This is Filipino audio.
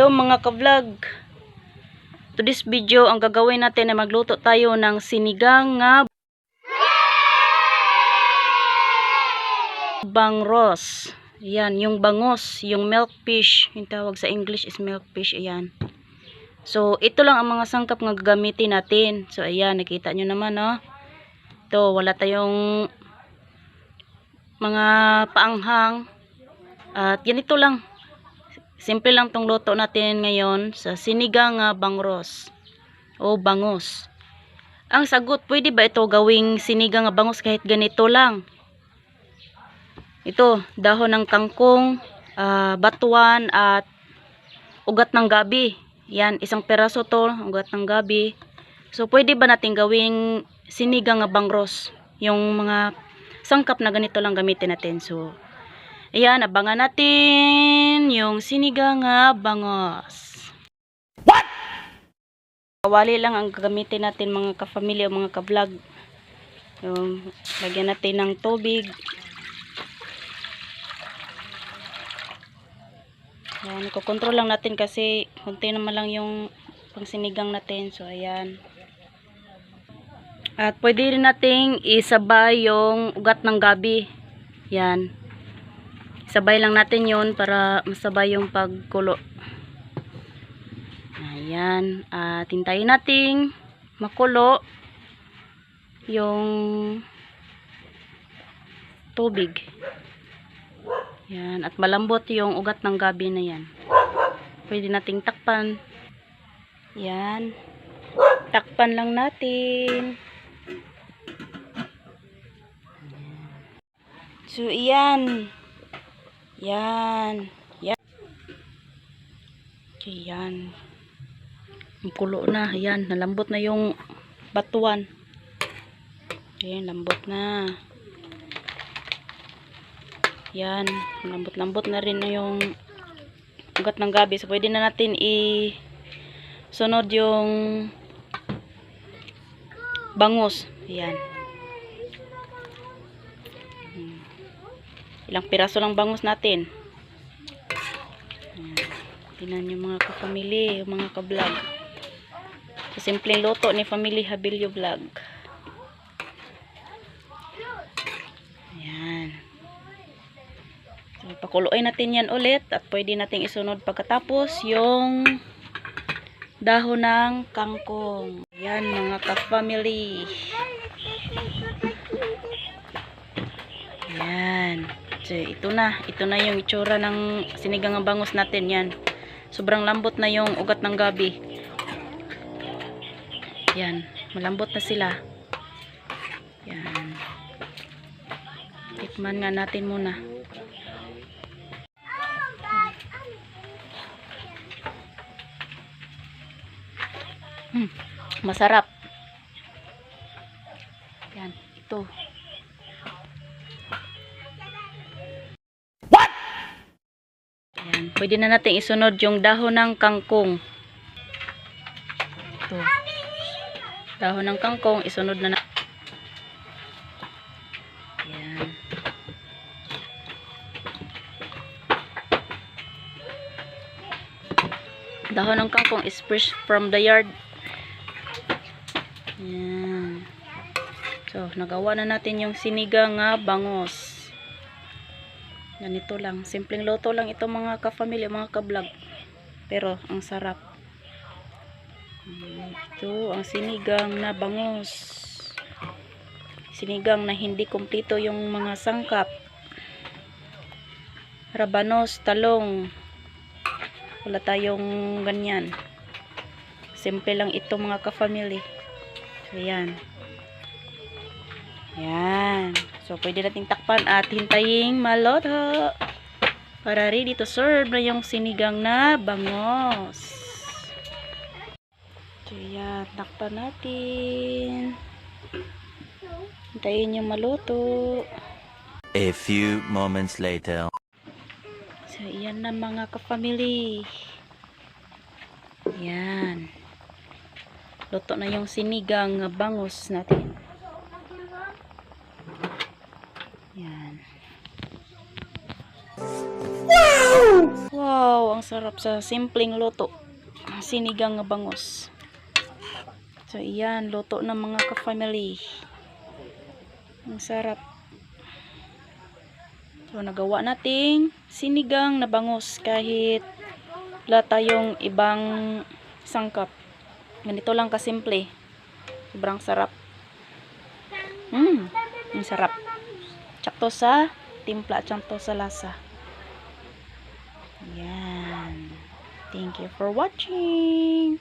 Hello mga ka-vlog. To this video, ang gagawin natin ay magluto tayo ng sinigang nga bangos. Ayan, yung bangos, yung milk fish. Yung tawag sa English is milk fish. Ayan. So, ito lang ang mga sangkap nga gagamitin natin. So, ayan, nakita nyo naman, no? Ito, wala tayong mga paanghang. At ganito lang. Simple lang tong luto natin ngayon sa sinigang nga bangos o bangos. Ang sagot, pwede ba ito gawing sinigang nga bangos kahit ganito lang? Ito, dahon ng kangkong, batuan at ugat ng gabi. Yan, isang peraso to, ugat ng gabi. So, pwede ba natin gawing sinigang nga bangos? Yung mga sangkap na ganito lang gamitin natin. So, ayan, abangan natin yung sinigang nga bangos. What? Kawali lang ang gagamitin natin mga ka-family o mga ka-vlog. Yung, lagyan natin ng tubig. Ayan, kukontrol lang natin kasi kunti naman lang yung pangsinigang natin. So, ayan. At pwede rin nating isabay yung ugat ng gabi. Yan. Sabay lang natin yon para masabay yung pagkulo. Ayan. At hintayin nating makulo yung tubig. Yan. At malambot yung ugat ng gabi na yan. Pwede nating takpan. Yan. Takpan lang natin. So, iyan. Yan. Yan. Okay, yan. Ang kulo na. Yan. Nalambot na yung batuan. Ayan, lambot na. Yan. Lambot-lambot na rin na yung ugat ng gabi. So, pwede na natin sunod yung bangus. Ayan. Ilang piraso lang bangus natin. Tingnan yung mga ka-family, yung mga ka-vlog. So, simpleng luto ni Family Habilio Vlog. Ayan. So, pakuluin natin yan ulit at pwede natin isunod pagkatapos yung dahon ng kangkong. Ayan mga ka-family. Ayan. So, ito na yung itsura ng sinigang ng bangus natin. Yan. Sobrang lambot na yung ugat ng gabi. Yan. Malambot na sila. Yan. Tikman nga natin muna. Masarap. Yan. Ito. Ayan, pwede na natin isunod yung dahon ng kangkong. Ito. Dahon ng kangkong, isunod na natin. Ayan. Dahon ng kangkong is fresh from the yard. Ayan. So, nagawa na natin yung sinigang nga bangos. Ganito lang. Simpleng luto lang ito mga ka-family, mga ka-vlog. Pero, ang sarap. Ito, ang sinigang na bangos. Sinigang na hindi kumpleto yung mga sangkap. Rabanos, talong. Wala tayong ganyan. Simple lang ito mga ka-family. So, yan. Yan. So, pwede nating takpan at hintayin maluto para ready to serve na yung sinigang na bangos. So, yan. Takpan natin. Hintayin yung maluto. A few moments later. So, yan na mga ka-family. Yan. Luto na yung sinigang na bangos natin. Yan. Wow! Wow, ang sarap sa simpleng luto. Sinigang nga bangus. So, iyan, luto ng mga ka-family. Ang sarap. So, nagawa nating sinigang na bangus kahit wala tayong ibang sangkap. Ganito lang kasimple. Sobrang sarap. Ang sarap. Tsakto sa timpla, tsakto sa lasa. Yan. Thank you for watching.